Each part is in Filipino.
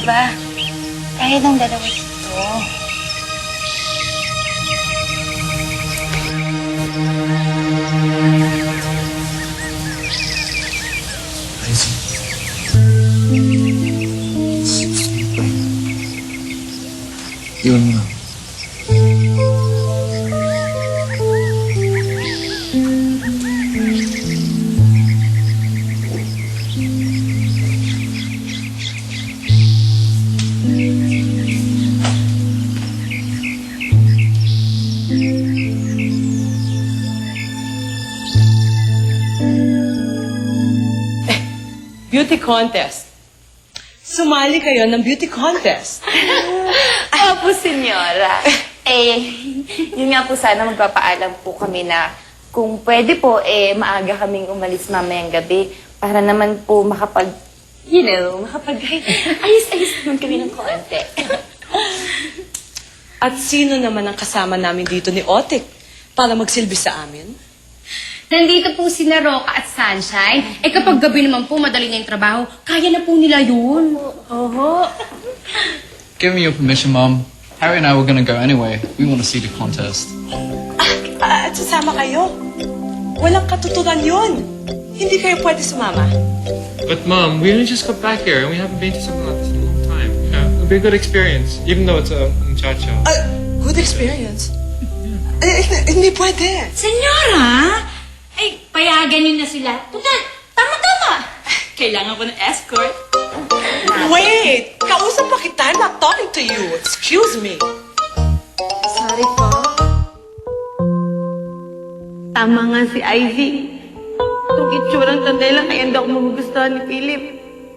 ba? Kaya ng dalawa ito. I see. Iwan mo na. Beauty contest. Sumali kayo ng beauty contest. Opo, senyora. Yun nga po sana magpapaalam po kami na kung pwede po, maaga kaming umalis mamayang gabi para naman po ayos-ayos naman kami ng konti. At sino naman ang kasama namin dito ni Otik para magsilbi sa amin? Nandito po si Roca at Sunshine. Kapag gabi naman po, madali na yung trabaho, kaya na po nila yun. Oho. Give me your permission, Mom. Harry and I were gonna go anyway. We want to see the contest. At sasama kayo. Walang katuturan yun. Hindi kayo pwede sumama. But Mom, we only just got back here and we haven't been to something like this in a long time. Yeah, it'll be a good experience, even though it's a muchacha. Good experience. Hindi pwede. Senyora! Payagan nyo na sila. Tutal, tama-tama. Kailangan ko ng escort. Wait! Kausap pa kita. I'm not talking to you. Excuse me. Sorry po. Tama nga si Ivy. Itong itsurang tanday lang kaya hindi ako magugustuhan ni Philip.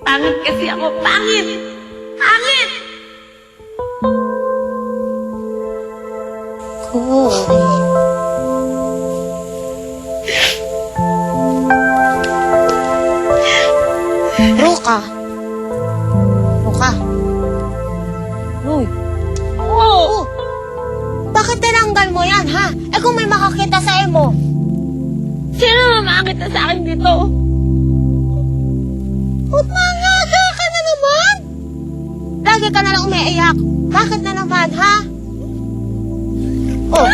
Pangit kasi ako. Pangit! Pangit! Roca. Roca. Uy. Oo! Bakit tinanggal mo yan, ha? Kung may makakita sa mo. Sino naman makakita sa akin dito? Utmangaga ka na naman! Lagi ka na lang umiiyak. Bakit na naman, ha? Oh.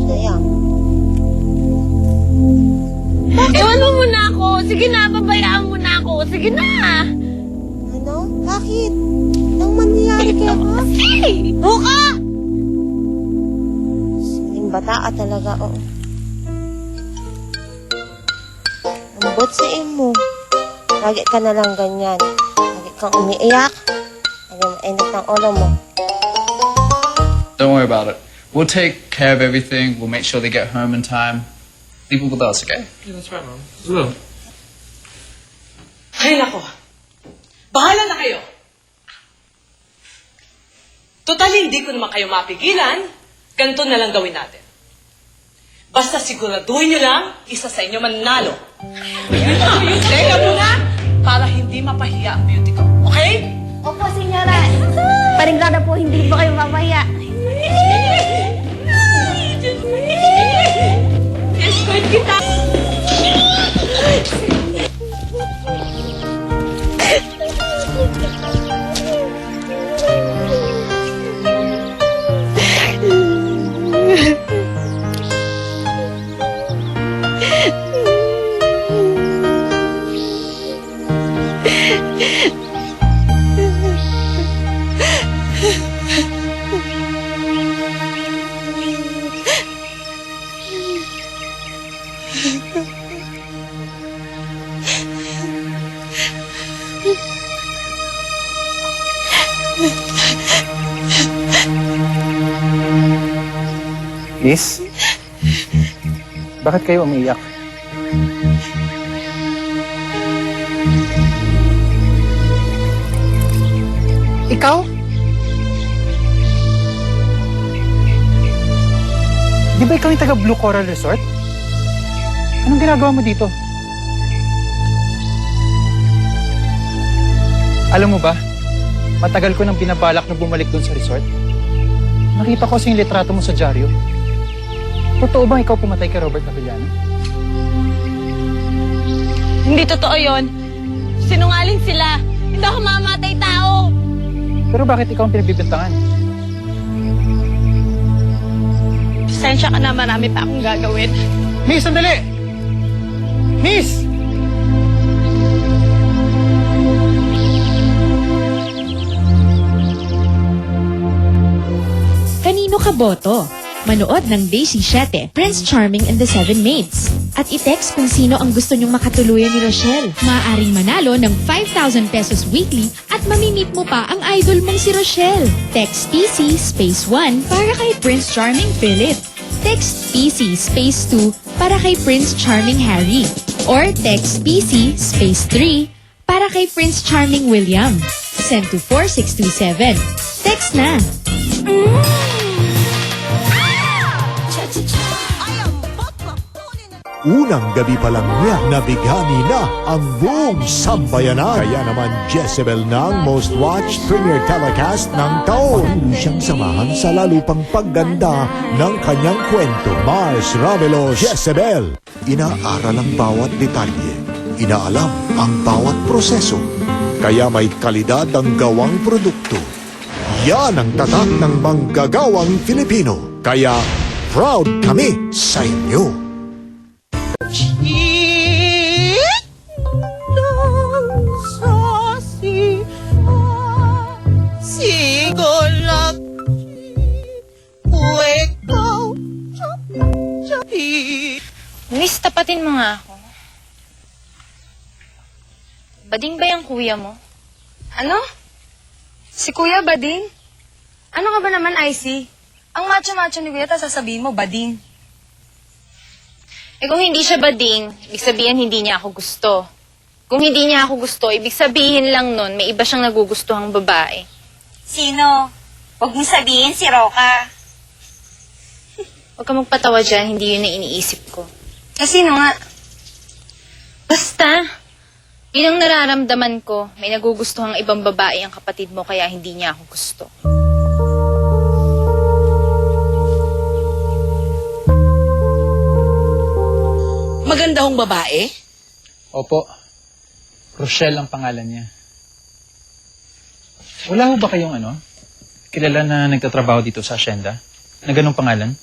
Sayang. Iwan mo muna ako. Sige na, pabayaan mo na ako. Sige na. Ano? Bakit? Anong mangyayari kaya, ha? Hey! Roca! Siling bata talaga, oh. Ambot sa imo. Lagi ka na lang ganyan. Lagi kang umiiyak. Lagi mainit ang ulo mo. Don't worry about it. We'll take care of everything. We'll make sure they get home in time. Leave it with us, okay? Yeah, that's right, Mom. We will. Ay, nako. Bahala na kayo. Total, hindi ko naman kayo mapigilan. Ganito na lang gawin natin. Basta siguraduhin nyo lang, isa sa inyo mananalo. Teka muna, para hindi mapahiya ang beauty ko. Okay? Opo, senyora. Paringada po, hindi ba kayo mamaya? Escort kita! Is? Bakit kayo umiiyak? Ikaw? Di ba ikaw yung taga Blue Coral Resort? Anong ginagawa mo dito? Alam mo ba, matagal ko nang binabalak na bumalik doon sa resort. Nakita ko yung litrato mo sa dyaryo. Totoo bang ikaw pumatay kay Robert Avellano? Hindi totoo yon. Sinungaling sila. Hindi ako mamatay tao. Pero bakit ikaw ang pinagbibintangan? Pasensya ka na, marami pa akong gagawin. Miss, sandali! Miss! Kanino ka boto? Manood ng Daisy 7, Prince Charming and the Seven Maids. At i-text kung sino ang gusto nyong makatuluyan ni Rochelle. Maaaring manalo ng 5,000 pesos weekly at mamimit mo pa ang idol mong si Rochelle. Text PC space 1 para kay Prince Charming Philip. Text PC space 2 para kay Prince Charming Harry. Or text PC space 3 para kay Prince Charming William. Send to 4627. Text na! Unang gabi pa lang niya, nabighani na ang buong sambayanan. Kaya naman Jezebel na ang most watched premiere telecast ng taon. Patuloy siyang samahan sa lalo pang pagganda ng kanyang kwento. Mars Ravelos, Jezebel. Inaaral ang bawat detalye. Inaalam ang bawat proseso. Kaya may kalidad ang gawang produkto. Yan ang tatak ng manggagawang Filipino. Kaya proud kami sa inyo. Miss, tapatin mo nga ako. Bading ba yung kuya mo? Ano? Si Kuya Bading? Ano ka ba naman, Icy? Ang macho-macho ni Kuya, tapos sasabihin mo, Bading. Eh kung hindi siya bading, ibig sabihin hindi niya ako gusto. Kung hindi niya ako gusto, ibig sabihin lang nun, may iba siyang nagugustuhang babae. Sino? Huwag mo sabihin si Roca. Huwag ka magpatawa dyan, hindi yun na iniisip ko. Sino nga? Basta, yun ang nararamdaman ko, may nagugustuhang ibang babae ang kapatid mo kaya hindi niya ako gusto. Maganda hong babae? Opo. Rochelle ang pangalan niya. Wala ho ba kayong kilala na nagtatrabaho dito sa asyenda? Na ganong pangalan?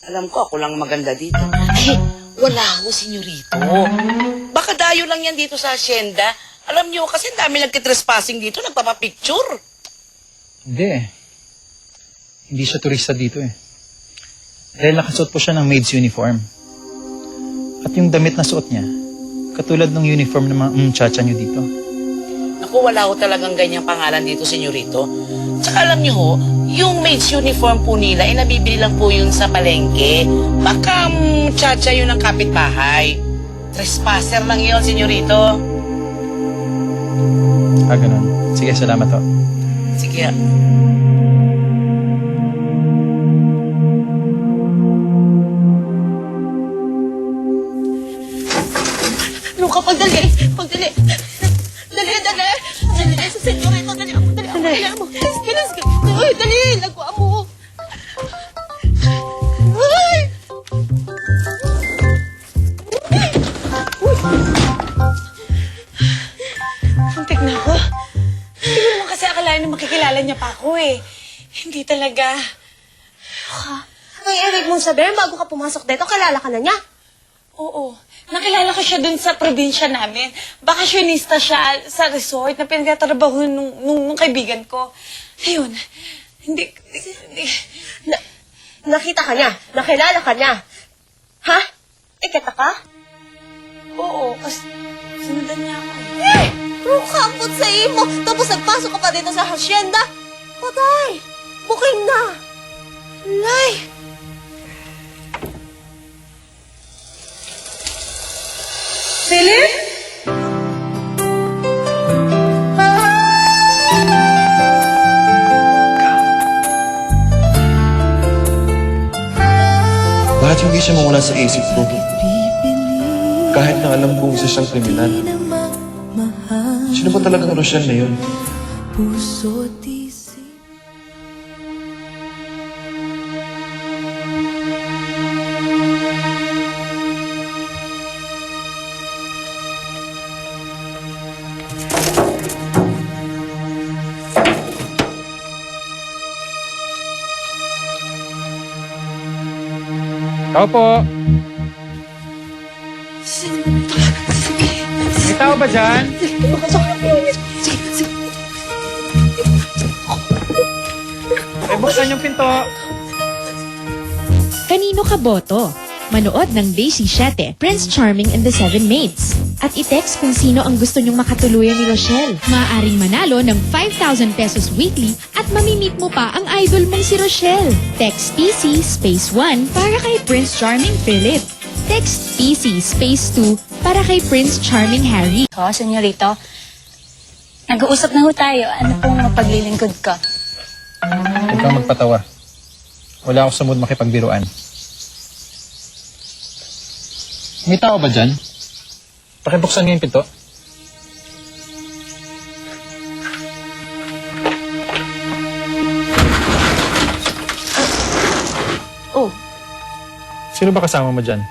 Alam ko, ako lang maganda dito. Ay, wala ho, senyorito. Baka dayo lang yan dito sa asyenda. Alam niyo, kasi dami nagtitrespassing dito, nagpapapicture. Hindi. Hindi siya turista dito eh. Dahil nakasuot po siya ng maid's uniform. At yung damit na suot niya, katulad ng uniform ng mga muchacha niyo dito. Naku, wala ho talagang ganyang pangalan dito, senyorito. Tsaka alam niyo ho, yung maid's uniform po nila, nabibili lang po yun sa palengke. Baka muchacha yun ng kapitbahay. Trespasser lang yun, senyorito. Ganun. Sige, salamat ho. Sige. Luka, pagdali! Pagdali! Dali! Dali sa senyorito, dali ako, dali ako. Dali mo. Bilis ka. Uy, dali! Nagwa mo. Uy! Muntik na ako. Hindi mo naman kasi akalain na makikilala niya pa ako eh. Hindi talaga. Ay, Eric mong sabihin, bago ka pumasok dito, kilala ka na niya? Oo. Nakilala ko siya dun sa probinsya namin. Bakasyonista siya sa resort na pinagtatrabaho nung kaibigan ko. Ayun. Hindi. Nakita ka niya? Nakilala ka niya? Ha? Ikita ka? Oo, kasi sundan niya ako. Eh! Roca, ambot sa imo! Tapos nagpasok ka pa dito sa hacienda? Patay! Booking na! Lay! Philip? Bakit hindi siya mawala sa isip ko? Kahit na alam kong isa siyang kriminal. Sino ba talagang Rochelle na yun? Tao po. May tao ba dyan? Buksan yung pinto. Kanino ka boto? Manood ng Day 7, Prince Charming and the Seven Maids. At i-text kung sino ang gusto nyong makatuluyan ni Rochelle. Maaaring manalo ng 5,000 pesos weekly at mamimit mo pa ang idol mong si Rochelle. Text PC space 1 para kay Prince Charming Philip. Text PC space 2 para kay Prince Charming Harry. O, senyorito, nag-uusap na ho tayo. Ano pong mapaglilingkod ko? Huwag kang magpatawa. Wala ako sa mood makipagbiruan. May tao ba dyan? Pakibuksan niyo yung pinto. Oh, Sino ba kasama mo dyan?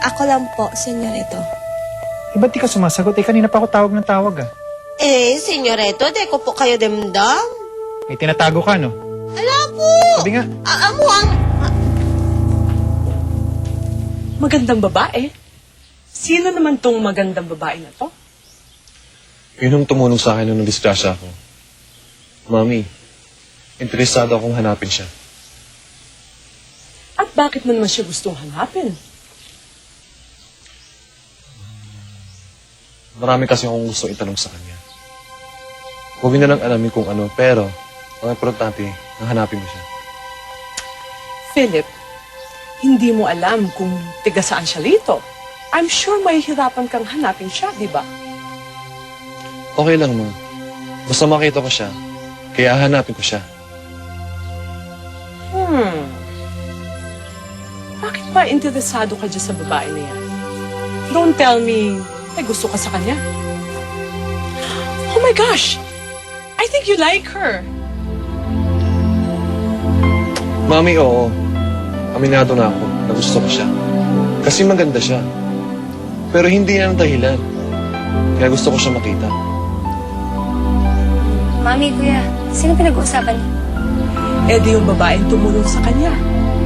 ako lang po, senyorito. Ba't di ka sumasagot? Kanina pa ako tawag ng tawag ah. Senyorito, di ko po kayo damdam. May tinatago ka, no? Ala po! Sabi nga. Magandang babae? Sino naman tong magandang babae na to? Yun ang tumulong sa akin nung disgrasya ako. Mami, interesado akong hanapin siya. At bakit mo naman siya gustong hanapin? Marami kasi akong gusto itanong sa kanya. Huwag na lang alamin kung ano, pero ang importante, hanapin mo siya. Philip, hindi mo alam kung tiga saan siya rito. I'm sure mahihirapan kang hanapin siya, di ba? Okay lang, Ma. Basta makita ko siya, kaya hanapin ko siya. Bakit ba interesado ka dyan sa babae na yan? Don't tell me may gusto ka sa kanya. Oh my gosh! I think you like her. Mami, oo. Aminado na ako na gusto ko siya. Kasi maganda siya. Pero hindi yan ang dahilan. Kaya gusto ko siya makita. Mami, kuya, sino pinag-uusapan niyo? Eh di yung babaeng tumulong sa kanya.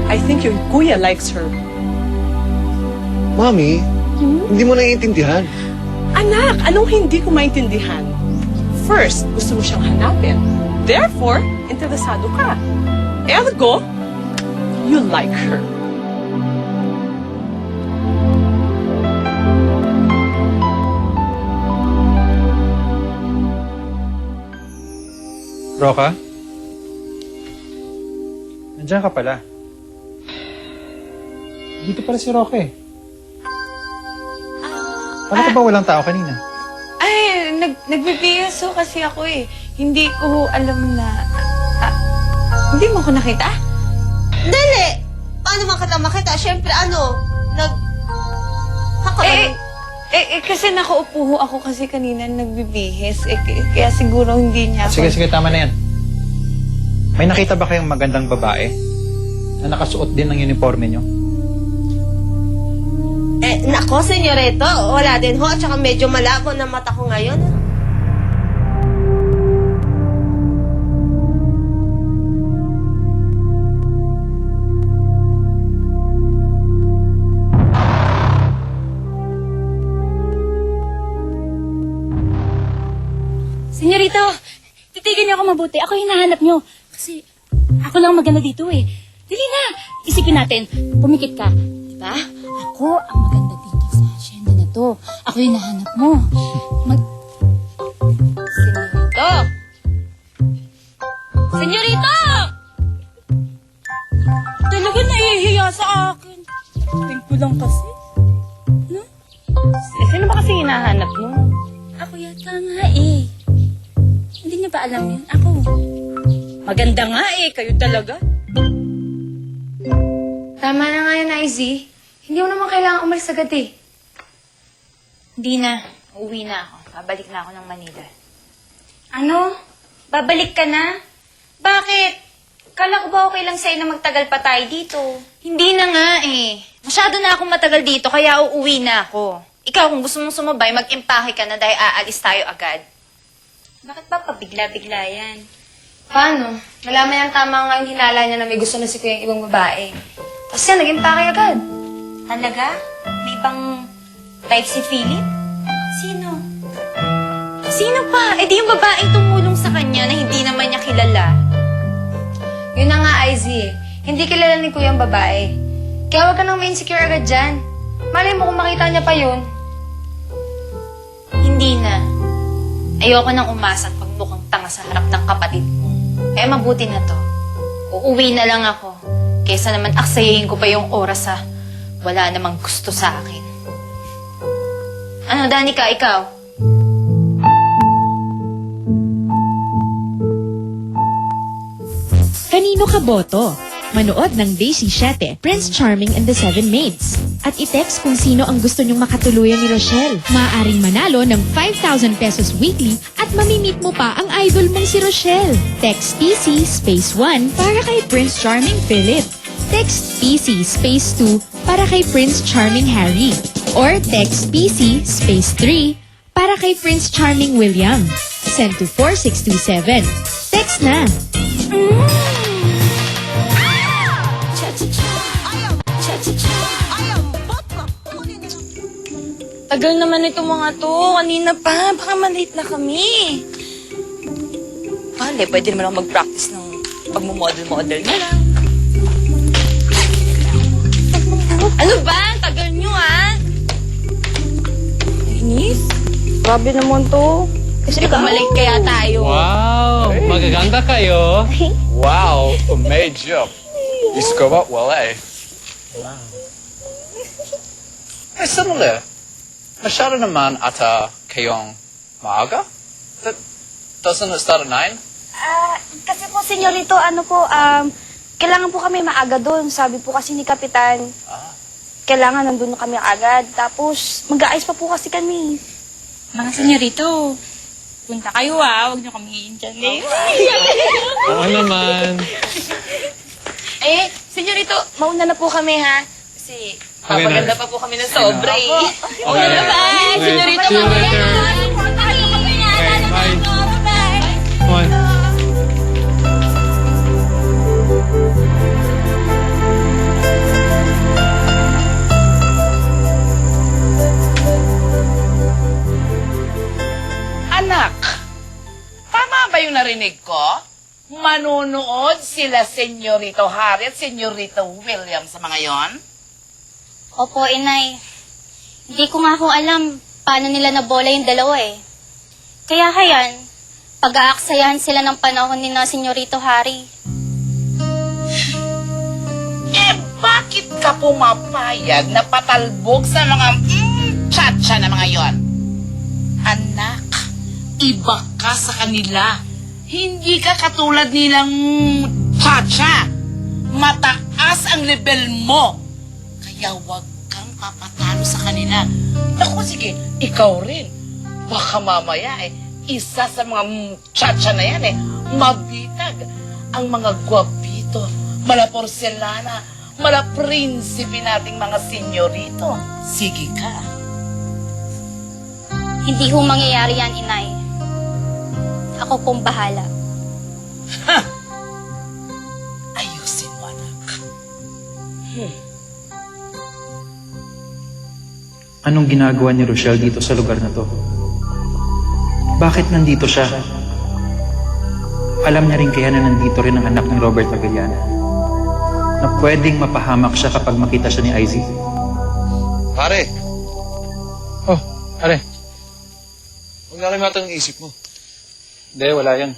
I think your kuya likes her. Mami, hindi mo naiintindihan. Anak, anong hindi ko maintindihan? First, gusto mo siyang hanapin. Therefore, interesado ka. Ergo, you like her. Roca? Nandiyan ka pala. Dito pala si Roca eh. Paano ka ba walang tao kanina? Ay, nagbibiyaso kasi ako eh. Hindi ko alam na... hindi mo ko nakita? Dali! Paano man kita makita? Siyempre, Kasi nakaupo ho ako kasi kanina nagbibihis. Kaya siguro hindi niya ako... Sige, tama na yan. May nakita ba kayong magandang babae na nakasuot din ng uniforme nyo? Nako, senyorito, wala din ho. At saka medyo malabo na mata ko ngayon. Senyorito, titigan niyo ako mabuti. Ako hinahanap niyo. Kasi ako lang maganda dito eh. Dili na. Isipin natin, pumikit ka. Diba? Ako ang maganda dito sa asyenda na to. Ako yung hinahanap mo. Senyorito! Senyorito! Talaga naihiya sa akin. Tingin ko lang kasi. No? Sino ba kasi hinahanap mo? Ako yata nga eh. Hindi niyo ba alam yun? Ako. Maganda nga eh. Kayo talaga. Tama na nga yun, Izzy. Hindi mo naman kailangan umalis agad eh. Hindi na. Uuwi na ako. Babalik na ako ng Manila. Ano? Babalik ka na? Bakit? Kala ko ba okay lang sa'yo na magtagal pa tayo dito? Hindi na nga eh. Masyado na akong matagal dito, kaya uuwi na ako. Ikaw, kung gusto mong sumabay, mag-impake ka na dahil aalis tayo agad. Bakit ba pabigla-bigla yan? Paano? Malaman yung tama nga yung hinala niya na may gusto na si Kuya yung ibang babae. Tapos yan, naging pake agad. Talaga? May ibang type si Philip? Sino? Sino pa? Eh di yung babaeng tumulong sa kanya na hindi naman niya kilala. Yun na nga, Izzy eh. Hindi kilala ni Kuya ang babae. Kaya huwag ka nang ma-insecure agad dyan. Malay mo kung makita niya pa yun. Hindi na. Ayoko nang umasa at pagmukhang tanga sa harap ng kapatid mo. Kaya mabuti na to. Uuwi na lang ako. Kesa naman aksayahin ko pa yung oras sa wala namang gusto sa akin. Ano, Danica, ikaw? Kanino ka boto? Manood ng Daisy 7, Prince Charming and the Seven Maids. At i-text kung sino ang gusto nyong makatuluyan ni Rochelle. Maaaring manalo ng 5,000 pesos weekly at mamimit mo pa ang idol mong si Rochelle. Text PC space 1 para kay Prince Charming Philip. Text PC space 2 para kay Prince Charming Harry. Or text PC space 3 para kay Prince Charming William. Send to 4627. Text na! Tagal naman itong mga to. Kanina pa. Baka malate na kami. Bale, pwede naman ako mag-practice ng pagmumodel-model na lang. Ano ba? Ang tagal nyo, ah. Inis? Grabe naman to. Kasi malate kaya tayo. Wow! Magaganda kayo. Wow, major. You score up well, eh? Wow. Eh, sandali. Masyado naman ata kayong maaga? Doesn't it start at 9? Kasi po, senyorito, kailangan po kami maaga doon. Sabi po kasi ni Kapitan, kailangan nandun kami agad. Tapos, mag-aayos pa po kasi kami. Mga senyorito, punta kayo huwag niyo kami dyan eh. Oo naman. Eh, senyorito, mauna na po kami, ha? Kasi, Okay na. papaganda pa po kami ng sobra, eh. Okay. Bye, senyorito. See you later. Okay, bye. Come on. Anak, tama ba yung narinig ko? Manunood sila Senyorito Harry at Senyorito William sa mga yon? Opo, inay. Hindi ko nga kung alam paano nila nabola yung dalawa eh. Kaya hayan, pag-aaksayahan sila ng panahon ni na Senyorito Harry. Eh, bakit ka pumapayag na patalbog sa mga tsa-tsa na mga yon? Anak, iba ka sa kanila. Hindi ka katulad nilang tsa-tsa. Mataas ang level mo. Kaya huwag kang papatalo sa kanila. Naku, sige, ikaw rin. Baka mamaya isa sa mga tsa-tsa na yan mabitag. Ang mga gwapito, mala porcelana, mala prinsipe nating mga senyorito. Sige ka. Hindi ho mangyayari yan, inay. Ako pong bahala. Ayusin mo, anak. Anong ginagawa ni Rochelle dito sa lugar na to? Bakit nandito siya? Alam niya rin kaya na nandito rin ang anak ng Robert Pagaliana na pwedeng mapahamak siya kapag makita siya ni Izzy. Pare, Oh, are. huwag nakalimatan ang isip mo. Hindi, wala yan.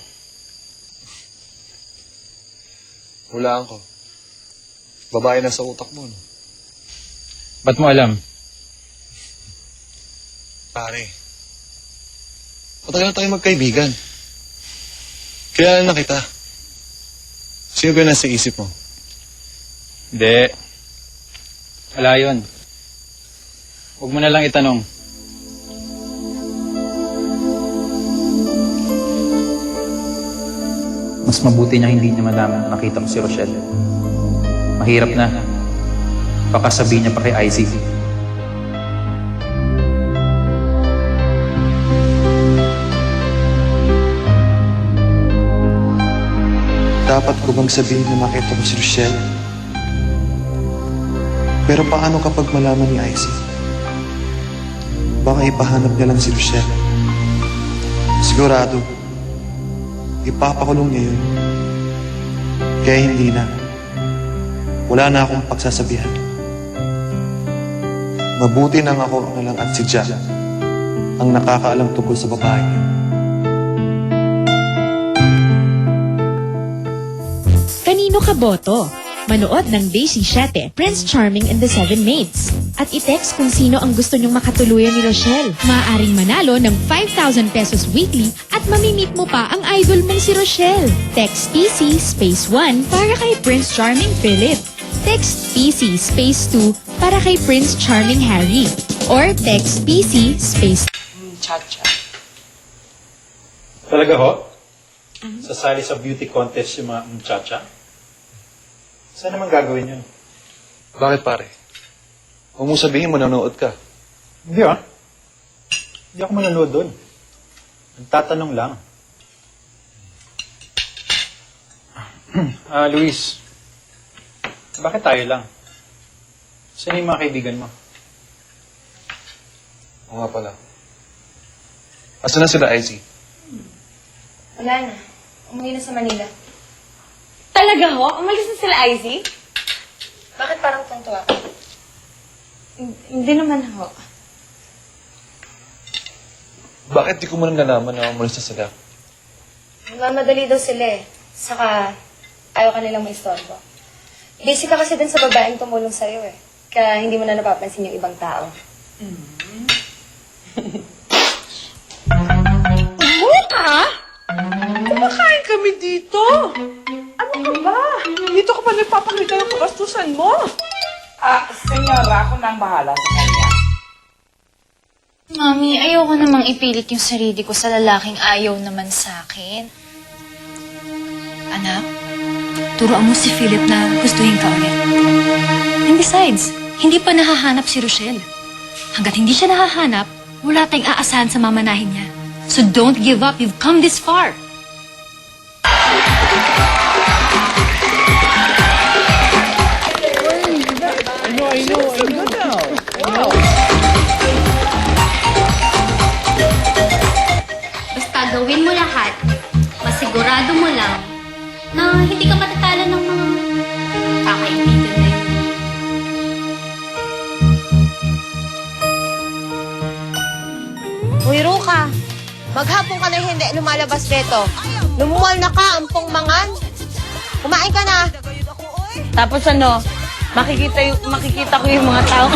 Hulaan ko. Babae na sa utak mo, no? Ba't mo alam? Pare, matagal na tayo magkaibigan. Kaya na kita. Sino ba nasa isip mo? Hindi. Wala yun. Huwag mo na lang itanong. Mas mabuti niya hindi niya malaman na nakita ko si Rochelle. Mahirap na. Baka sabihin niya pa kay Izzy. dapat ko bang sabihin na nakita ko si Rochelle? Pero paano kapag malaman ni Icy? Baka ipahanap niya lang si Rochelle. Sigurado, ipapakulong niya yun. Kaya hindi na. Wala na akong pagsasabihan. Mabuti nang ako na lang at si Jack ang nakakaalam tungkol sa babae niya. Kanino ka boto? Manood ng Daisy 7, Prince Charming and the Seven Maids. At i-text kung sino ang gusto nyong makatuluyan ni Rochelle. Maaaring manalo ng 5,000 pesos weekly at mamimit mo pa ang idol mong si Rochelle. Text PC space 1 para kay Prince Charming Philip. Text PC space 2 para kay Prince Charming Harry. Or text PC space Chacha. Talaga ho? Sasali sa beauty contest yung mga muchacha? Saan naman gagawin yun? Bakit pare? Huwag mo sabihin mo nanonood ka. Hindi Hindi ako manonood doon. Nagtatanong lang. Luis. Bakit tayo lang? Saan yung mga kaibigan mo? Oo nga pala. Asa na sila, Icy? Wala na. Umuwi na sa Manila. Talaga ho? Umalis na sila, Izzy? Bakit parang tuntua ka? Hindi naman ho. Bakit di ko man nalaman na umalis na sila? Mamadali daw sila eh. Saka, ayaw ka nilang maistorbo. Busy ka kasi dun sa babaeng tumulong sa'yo eh. Kaya hindi mo na napapansin yung ibang tao. Buka? Kumakain kami dito. Ano ka ba? Dito ka pa nagpapakita ng pagastusan mo. Senyora, ako nang bahala sa kanya. Mami, ayoko namang ipilit yung sarili ko sa lalaking ayaw naman sa akin. Anak, turuan mo si Philip na gustuhin ka ulit. And besides, hindi pa nahahanap si Rochelle. Hanggat hindi siya nahahanap, wala tayong aasahan sa mamanahin niya. So don't give up, you've come this far. Basta gawin mo lahat, masigurado mo lang na hindi ka matatalo ng mga kakaibigan na yun. Uy, Ruka, maghapon ka na hindi lumalabas dito. Lumuwal na ka, ampong mangan. Kumain ka na. Tapos ano, makikita ko yung mga tao.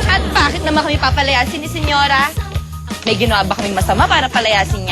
At bakit naman kami papalayasin ni Senyora? May ginawa ba kaming masama para palayasin